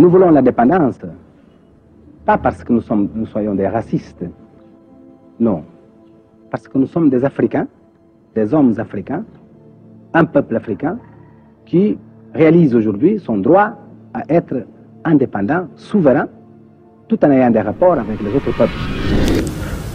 Nous voulons l'indépendance, pas parce que nous soyons des racistes, non, parce que nous sommes des Africains, des hommes africains, un peuple africain qui réalise aujourd'hui son droit à être indépendant, souverain, tout en ayant des rapports avec les autres peuples.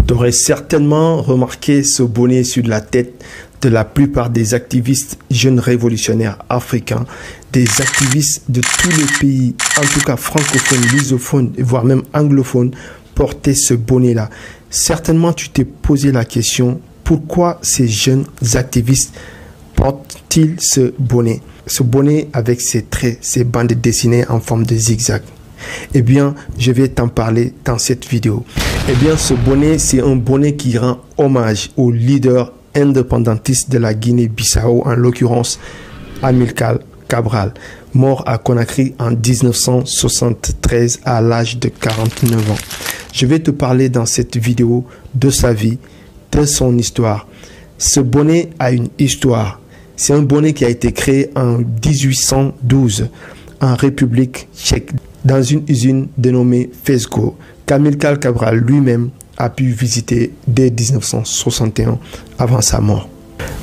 Tu aurais certainement remarqué ce bonnet sur la tête de la plupart des activistes jeunes révolutionnaires africains, des activistes de tous les pays, en tout cas francophones, lusophones, voire même anglophones, portaient ce bonnet-là. Certainement, tu t'es posé la question, pourquoi ces jeunes activistes portent-ils ce bonnet? Ce bonnet avec ses traits, ses bandes dessinées en forme de zigzag. Eh bien, je vais t'en parler dans cette vidéo. Eh bien, ce bonnet, c'est un bonnet qui rend hommage au leader indépendantiste de la Guinée-Bissau, en l'occurrence Amilcar Cabral, mort à Conakry en 1973 à l'âge de 49 ans. Je vais te parler dans cette vidéo de sa vie, de son histoire. Ce bonnet a une histoire. C'est un bonnet qui a été créé en 1812 en République tchèque, dans une usine dénommée Fesco, qu'Amilcar Cabral lui-même a pu visiter dès 1961 avant sa mort.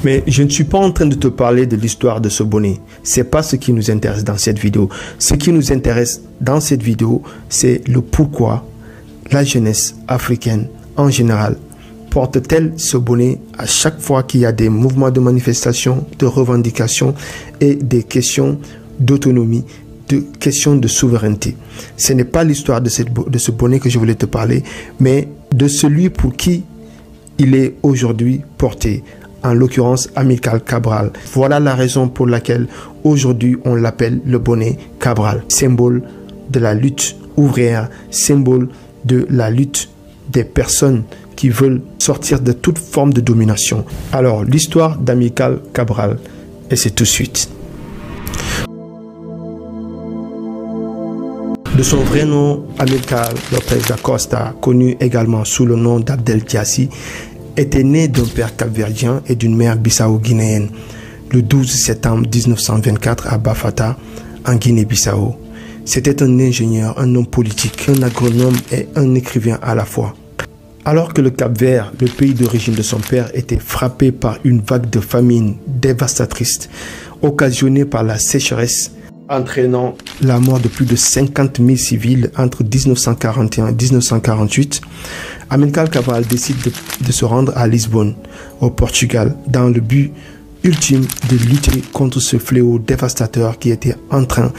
Mais je ne suis pas en train de te parler de l'histoire de ce bonnet. C'est pas ce qui nous intéresse dans cette vidéo. Ce qui nous intéresse dans cette vidéo, c'est le pourquoi la jeunesse africaine en général porte-t-elle ce bonnet à chaque fois qu'il y a des mouvements de manifestation, de revendication et des questions d'autonomie, de questions de souveraineté. Ce n'est pas l'histoire de ce bonnet que je voulais te parler, mais de celui pour qui il est aujourd'hui porté, en l'occurrence Amilcar Cabral. Voilà la raison pour laquelle aujourd'hui on l'appelle le bonnet Cabral, symbole de la lutte ouvrière, symbole de la lutte des personnes qui veulent sortir de toute forme de domination. Alors, l'histoire d'Amilcar Cabral, et c'est tout de suite. De son vrai nom, Amilcar Lopez da Costa, connu également sous le nom d'Abdel Diassi, était né d'un père capverdien et d'une mère bissau-guinéenne le 12 septembre 1924 à Bafata, en Guinée-Bissau. C'était un ingénieur, un homme politique, un agronome et un écrivain à la fois. Alors que le Cap-Vert, le pays d'origine de son père, était frappé par une vague de famine dévastatrice, occasionnée par la sécheresse, entraînant la mort de plus de 50 000 civils entre 1941 et 1948, Amilcar Cabral décide de se rendre à Lisbonne, au Portugal, dans le but ultime de lutter contre ce fléau dévastateur qui était en train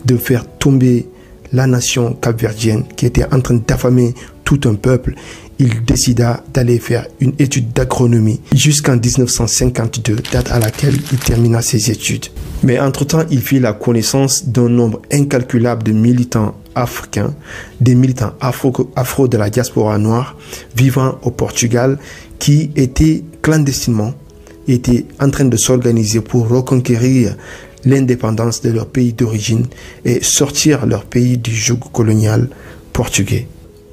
de faire tomber la nation capverdienne, qui était en train d'affamer tout un peuple. Il décida d'aller faire une étude d'agronomie jusqu'en 1952, date à laquelle il termina ses études. Mais entre-temps, il fit la connaissance d'un nombre incalculable de militants africains, des militants afro de la diaspora noire vivant au Portugal, qui étaient clandestinement en train de s'organiser pour reconquérir l'indépendance de leur pays d'origine et sortir leur pays du joug colonial portugais.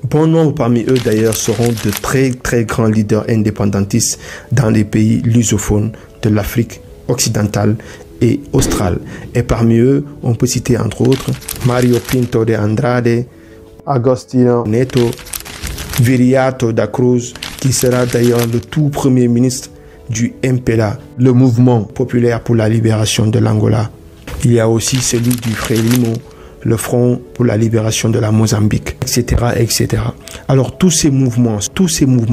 Bon nombre parmi eux d'ailleurs seront de très grands leaders indépendantistes dans les pays lusophones de l'Afrique occidentale et australe. Et parmi eux, on peut citer entre autres Mario Pinto de Andrade, Agostinho Neto, Viriato da Cruz, qui sera d'ailleurs le tout premier ministre du MPLA, le mouvement populaire pour la libération de l'Angola. Il y a aussi celui du Frelimo, le Front pour la libération de la Mozambique, etc., etc. Alors tous ces mouvements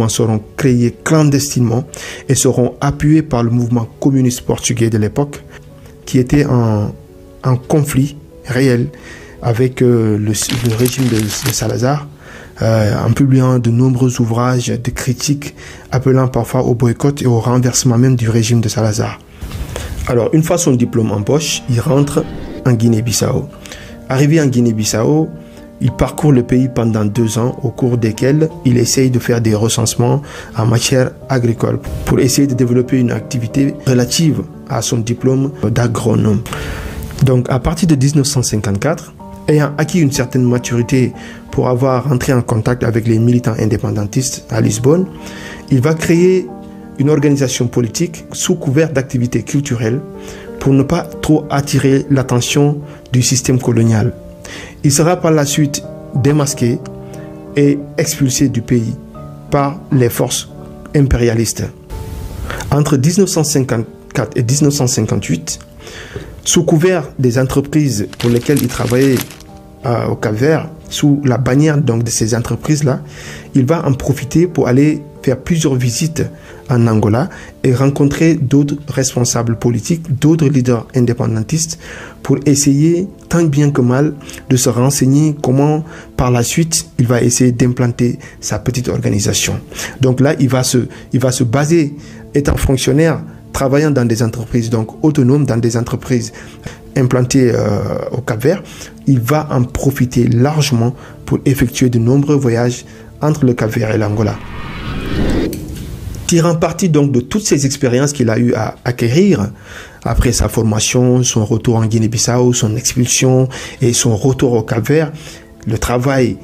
seront créés clandestinement et seront appuyés par le mouvement communiste portugais de l'époque, qui était en conflit réel avec le régime de Salazar, en publiant de nombreux ouvrages de critiques appelant parfois au boycott et au renversement même du régime de Salazar. Alors, une fois son diplôme en poche, il rentre en Guinée-Bissau. Arrivé en Guinée-Bissau, il parcourt le pays pendant 2 ans, au cours desquels il essaye de faire des recensements en matière agricole pour essayer de développer une activité relative à son diplôme d'agronome. Donc, à partir de 1954, ayant acquis une certaine maturité pour avoir rentré en contact avec les militants indépendantistes à Lisbonne, il va créer une organisation politique sous couvert d'activités culturelles pour ne pas trop attirer l'attention du système colonial. Il sera par la suite démasqué et expulsé du pays par les forces impérialistes. Entre 1954 et 1958, sous couvert des entreprises pour lesquelles il travaillait au Cap-Vert, sous la bannière donc de ces entreprises-là, il va en profiter pour aller faire plusieurs visites en Angola et rencontrer d'autres responsables politiques, d'autres leaders indépendantistes pour essayer tant bien que mal de se renseigner comment par la suite il va essayer d'implanter sa petite organisation. Donc là, il va se baser, étant fonctionnaire, travaillant dans des entreprises donc autonomes, dans des entreprises implantées au Cap-Vert, il va en profiter largement pour effectuer de nombreux voyages entre le Cap-Vert et l'Angola. Tirant parti donc de toutes ces expériences qu'il a eu à acquérir après sa formation, son retour en Guinée-Bissau, son expulsion et son retour au Cap-Vert, le travail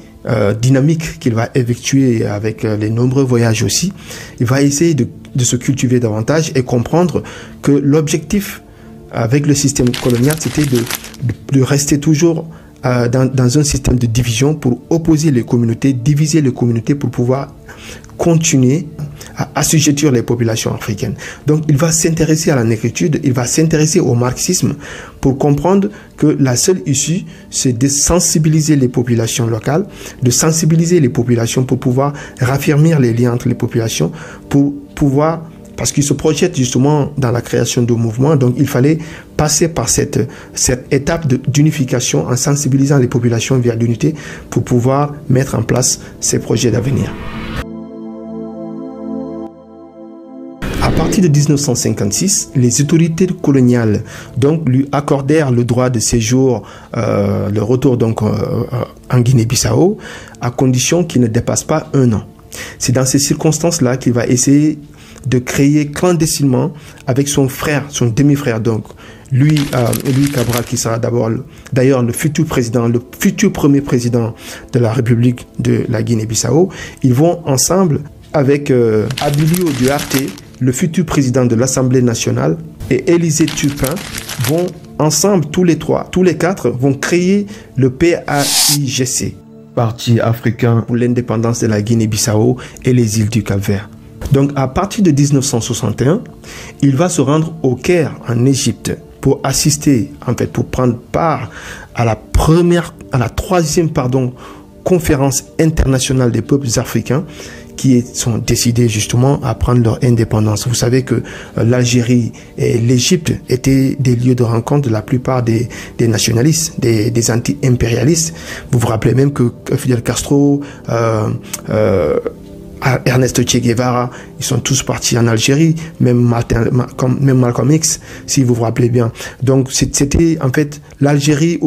dynamique qu'il va effectuer avec les nombreux voyages aussi, il va essayer de se cultiver davantage et comprendre que l'objectif avec le système colonial, c'était de rester toujours dans un système de division pour opposer les communautés, diviser les communautés pour pouvoir continuer à assujettir les populations africaines. Donc il va s'intéresser à la négritude, il va s'intéresser au marxisme pour comprendre que la seule issue, c'est de sensibiliser les populations locales, de sensibiliser les populations pour pouvoir raffermir les liens entre les populations, pour pouvoir, parce qu'il se projette justement dans la création de mouvements, donc il fallait passer par cette étape d'unification en sensibilisant les populations vers l'unité pour pouvoir mettre en place ces projets d'avenir. À partir de 1956, les autorités coloniales donc lui accordèrent le droit de séjour, le retour donc en Guinée-Bissau, à condition qu'il ne dépasse pas 1 an. C'est dans ces circonstances-là qu'il va essayer de créer clandestinement avec son frère, son demi-frère, donc lui Cabral, qui sera d'ailleurs le futur président, le futur premier président de la République de la Guinée-Bissau. Ils vont ensemble avec Abilio Duarte, le futur président de l'Assemblée nationale, et Élisée Turpin, vont ensemble, tous les quatre, vont créer le PAIGC, Parti africain pour l'indépendance de la Guinée-Bissau et les îles du Cap-Vert. Donc à partir de 1961, il va se rendre au Caire, en Égypte, pour assister, en fait, pour prendre part à la troisième conférence internationale des peuples africains qui sont décidés justement à prendre leur indépendance. Vous savez que l'Algérie et l'Égypte étaient des lieux de rencontre de la plupart des nationalistes, des anti-impérialistes. Vous vous rappelez même que Fidel Castro, Ernesto Che Guevara, ils sont tous partis en Algérie, même Malcolm X, si vous vous rappelez bien. Donc c'était en fait l'Algérie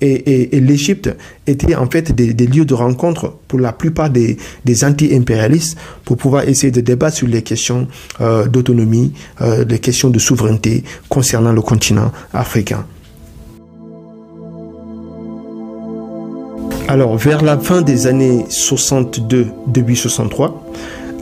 et l'Égypte étaient en fait des lieux de rencontre pour la plupart des anti-impérialistes pour pouvoir essayer de débattre sur les questions d'autonomie, les questions de souveraineté concernant le continent africain. Alors, vers la fin des années 62, début 63,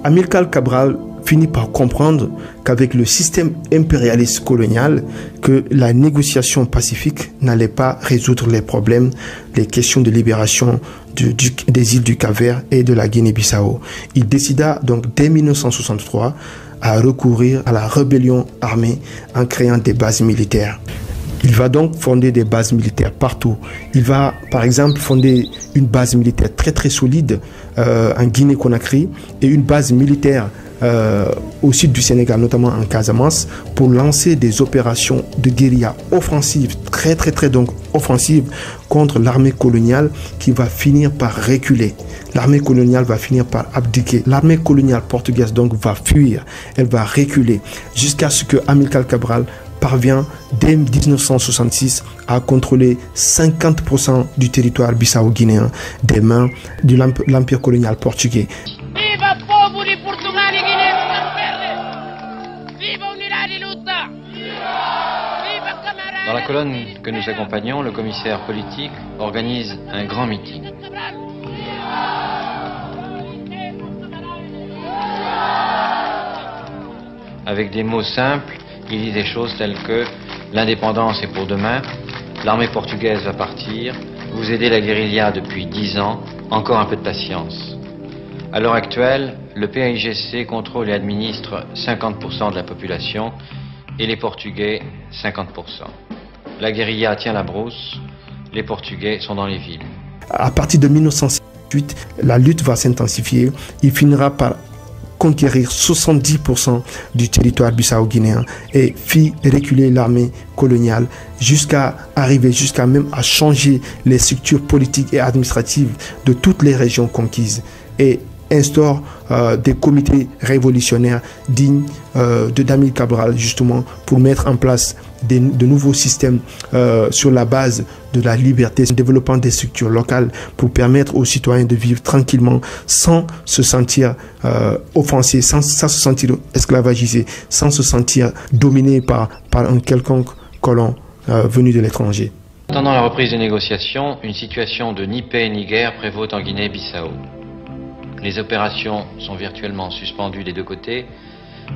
Amilcar Cabral finit par comprendre qu'avec le système impérialiste colonial, que la négociation pacifique n'allait pas résoudre les problèmes, les questions de libération des îles du Cap-Vert et de la Guinée-Bissau. Il décida donc dès 1963 à recourir à la rébellion armée en créant des bases militaires. Il va donc fonder des bases militaires partout. Il va, par exemple, fonder une base militaire très très solide en Guinée-Conakry et une base militaire au sud du Sénégal, notamment en Casamance, pour lancer des opérations de guérilla offensives, très donc offensives, contre l'armée coloniale qui va finir par reculer. L'armée coloniale va finir par abdiquer. L'armée coloniale portugaise donc va fuir, elle va reculer, jusqu'à ce que Amilcar Cabral parvient dès 1966 à contrôler 50% du territoire bissau-guinéen des mains de l'empire colonial portugais. Viva popoli portugali e guinéens! Viva unità di lotta! Viva camarades! Dans la colonne que nous accompagnons, le commissaire politique organise un grand meeting. Avec des mots simples, il dit des choses telles que l'indépendance est pour demain, l'armée portugaise va partir, Vous aidez la guérilla depuis 10 ans, encore un peu de patience. À l'heure actuelle, le PAIGC contrôle et administre 50% de la population et les Portugais 50%. La guérilla tient la brousse, les Portugais sont dans les villes. À partir de 1958, la lutte va s'intensifier. Il finira par conquérir 70% du territoire bissau-guinéen et fit reculer l'armée coloniale jusqu'à arriver, jusqu'à même à changer les structures politiques et administratives de toutes les régions conquises et instaure des comités révolutionnaires dignes de Damiel Cabral, justement pour mettre en place de nouveaux systèmes sur la base de la liberté, développant des structures locales pour permettre aux citoyens de vivre tranquillement sans se sentir offensés, sans se sentir esclavagisés, sans se sentir dominés par un quelconque colon venu de l'étranger. Attendant la reprise des négociations, une situation de ni paix ni guerre prévaut en Guinée-Bissau. Les opérations sont virtuellement suspendues des deux côtés,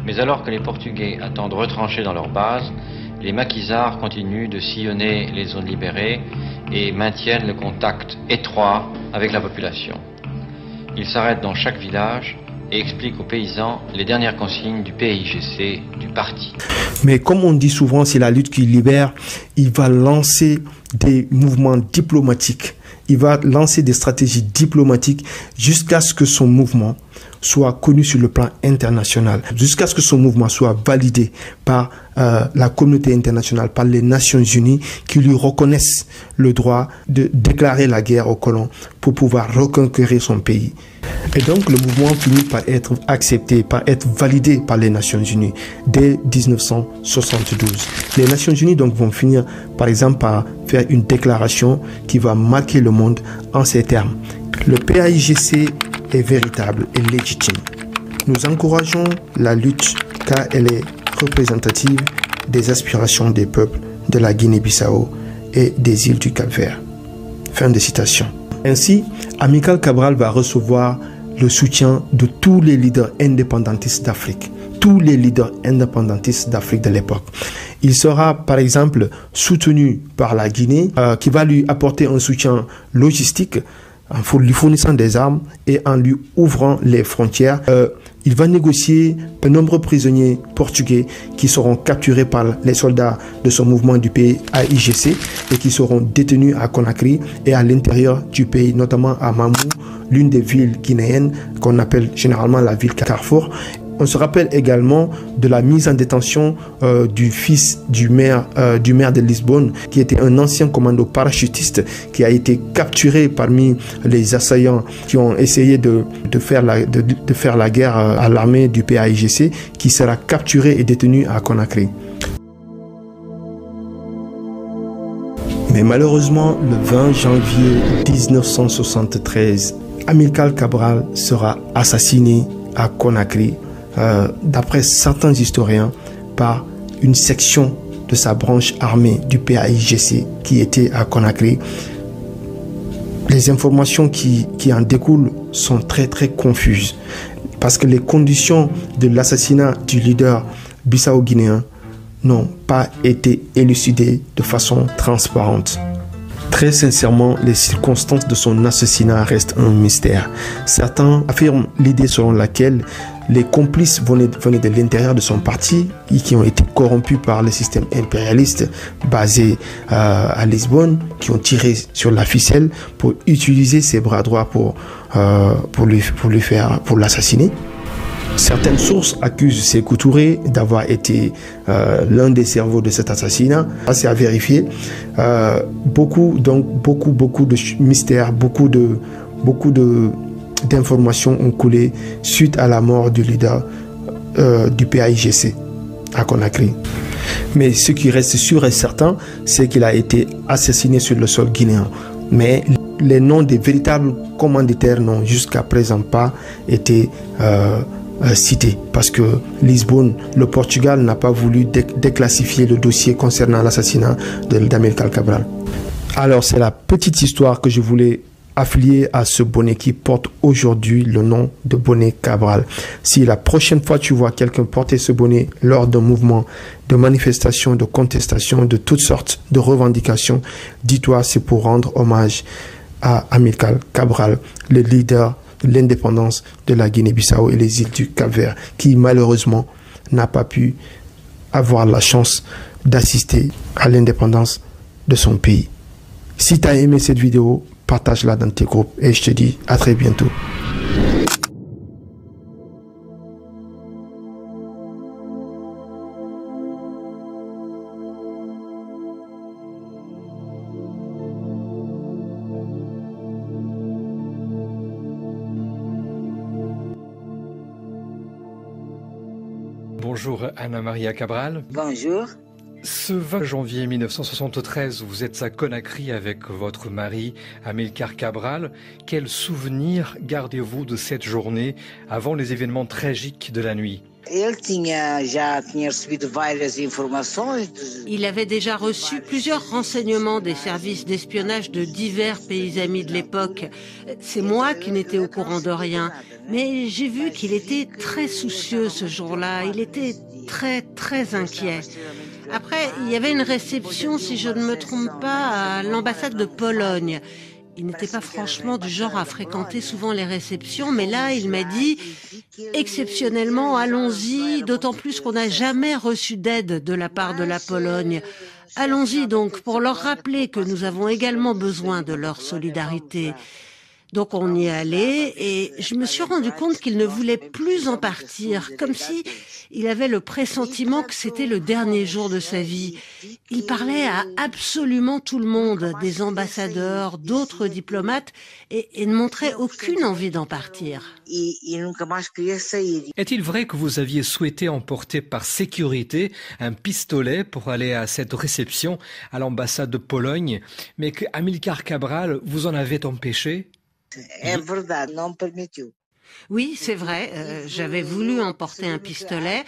mais alors que les Portugais attendent retranchés dans leur base, les maquisards continuent de sillonner les zones libérées et maintiennent le contact étroit avec la population. Ils s'arrêtent dans chaque village et expliquent aux paysans les dernières consignes du PAIGC, du parti. Mais comme on dit souvent, c'est la lutte qui libère. Il va lancer des mouvements diplomatiques. Il va lancer des stratégies diplomatiques jusqu'à ce que son mouvement soit connu sur le plan international, jusqu'à ce que son mouvement soit validé par la communauté internationale, par les Nations Unies, qui lui reconnaissent le droit de déclarer la guerre aux colons pour pouvoir reconquérir son pays. Et donc le mouvement finit par être accepté, par être validé par les Nations Unies dès 1972. Les Nations Unies donc vont finir par exemple par faire une déclaration qui va marquer le monde en ces termes. Le PAIGC est véritable et légitime. Nous encourageons la lutte car elle est représentative des aspirations des peuples de la Guinée-Bissau et des îles du Cap-Vert. Fin de citation. Ainsi, Amilcar Cabral va recevoir le soutien de tous les leaders indépendantistes d'Afrique. Tous les leaders indépendantistes d'Afrique de l'époque. Il sera par exemple soutenu par la Guinée qui va lui apporter un soutien logistique en lui fournissant des armes et en lui ouvrant les frontières. Il va négocier de nombreux prisonniers portugais qui seront capturés par les soldats de son mouvement du PAIGC et qui seront détenus à Conakry et à l'intérieur du pays, notamment à Mamou, l'une des villes guinéennes qu'on appelle généralement la ville Carrefour. On se rappelle également de la mise en détention du fils du maire de Lisbonne, qui était un ancien commando parachutiste qui a été capturé parmi les assaillants qui ont essayé de faire la guerre à l'armée du PAIGC, qui sera capturé et détenu à Conakry. Mais malheureusement, le 20 janvier 1973, Amilcar Cabral sera assassiné à Conakry, d'après certains historiens, par une section de sa branche armée du PAIGC qui était à Conakry. Les informations qui en découlent sont très confuses parce que les conditions de l'assassinat du leader bissau-guinéen n'ont pas été élucidées de façon transparente. Très sincèrement, les circonstances de son assassinat restent un mystère. Certains affirment l'idée selon laquelle les complices venaient de l'intérieur de son parti et qui ont été corrompus par le système impérialiste basé à Lisbonne, qui ont tiré sur la ficelle pour utiliser ses bras droits pour l'assassiner. Certaines sources accusent Sékou Touré d'avoir été l'un des cerveaux de cet assassinat. C'est à vérifier. Beaucoup de mystères, beaucoup d'informations ont coulé suite à la mort du leader du PAIGC à Conakry. Mais ce qui reste sûr et certain, c'est qu'il a été assassiné sur le sol guinéen. Mais les noms des véritables commanditaires n'ont jusqu'à présent pas été cités parce que Lisbonne, le Portugal, n'a pas voulu déclassifier le dossier concernant l'assassinat d'Amilcar Cabral. Alors c'est la petite histoire que je voulais affilié à ce bonnet qui porte aujourd'hui le nom de bonnet Cabral. Si la prochaine fois tu vois quelqu'un porter ce bonnet lors d'un mouvement de manifestation, de contestation, de toutes sortes de revendications, dis-toi c'est pour rendre hommage à Amilcar Cabral, le leader de l'indépendance de la Guinée-Bissau et les îles du Cap-Vert, qui malheureusement n'a pas pu avoir la chance d'assister à l'indépendance de son pays. Si tu as aimé cette vidéo, partage-la dans tes groupes et je te dis à très bientôt. Bonjour Ana Maria Cabral. Bonjour. Ce 20 janvier 1973, vous êtes à Conakry avec votre mari Amilcar Cabral. Quel souvenir gardez-vous de cette journée avant les événements tragiques de la nuit? Il avait déjà reçu plusieurs renseignements des services d'espionnage de divers pays amis de l'époque. C'est moi qui n'étais au courant de rien. Mais j'ai vu qu'il était très soucieux ce jour-là. Il était très inquiet. Après, il y avait une réception, si je ne me trompe pas, à l'ambassade de Pologne. Il n'était pas franchement du genre à fréquenter souvent les réceptions, mais là, il m'a dit « Exceptionnellement, allons-y, d'autant plus qu'on n'a jamais reçu d'aide de la part de la Pologne. Allons-y donc pour leur rappeler que nous avons également besoin de leur solidarité. » Donc on y est allé et je me suis rendu compte qu'il ne voulait plus en partir, comme si il avait le pressentiment que c'était le dernier jour de sa vie. Il parlait à absolument tout le monde, des ambassadeurs, d'autres diplomates, et ne montrait aucune envie d'en partir. Est-il vrai que vous aviez souhaité emporter par sécurité un pistolet pour aller à cette réception à l'ambassade de Pologne, mais que Amilcar Cabral vous en avait empêché? Oui, c'est vrai, j'avais voulu emporter un pistolet,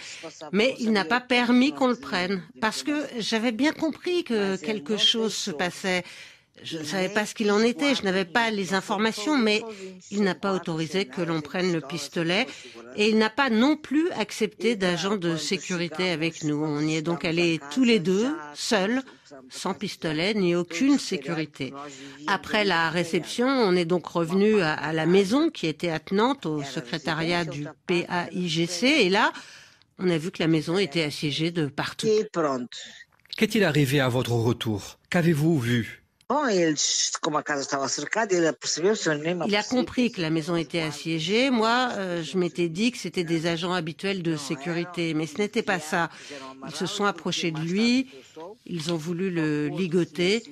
mais il n'a pas permis qu'on le prenne, parce que j'avais bien compris que quelque chose se passait. Je ne savais pas ce qu'il en était, je n'avais pas les informations, mais il n'a pas autorisé que l'on prenne le pistolet et il n'a pas non plus accepté d'agent de sécurité avec nous. On y est donc allés tous les deux, seuls, sans pistolet ni aucune sécurité. Après la réception, on est donc revenu à la maison qui était attenante au secrétariat du PAIGC et là, on a vu que la maison était assiégée de partout. Qu'est-il arrivé à votre retour? Qu'avez-vous vu? Il a compris que la maison était assiégée. Moi, je m'étais dit que c'était des agents habituels de sécurité, mais ce n'était pas ça. Ils se sont approchés de lui, ils ont voulu le ligoter.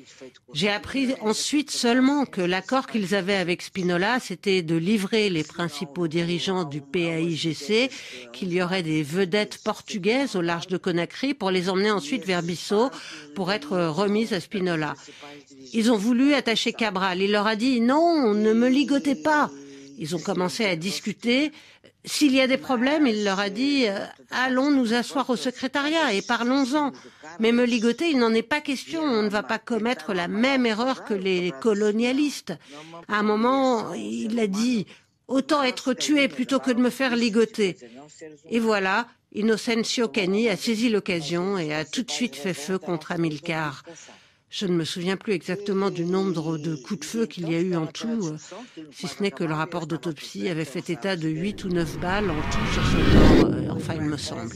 J'ai appris ensuite seulement que l'accord qu'ils avaient avec Spinola, c'était de livrer les principaux dirigeants du PAIGC, qu'il y aurait des vedettes portugaises au large de Conakry pour les emmener ensuite vers Bissau pour être remises à Spinola. Ils ont voulu attacher Cabral. Il leur a dit « Non, ne me ligotez pas ». Ils ont commencé à discuter. S'il y a des problèmes, il leur a dit « Allons nous asseoir au secrétariat et parlons-en ». Mais me ligoter, il n'en est pas question. On ne va pas commettre la même erreur que les colonialistes. À un moment, il a dit « Autant être tué plutôt que de me faire ligoter ». Et voilà, Innocencio Cani a saisi l'occasion et a tout de suite fait feu contre Amilcar. Je ne me souviens plus exactement du nombre de coups de feu qu'il y a eu en tout, si ce n'est que le rapport d'autopsie avait fait état de 8 ou 9 balles en tout sur son corps, enfin il me semble.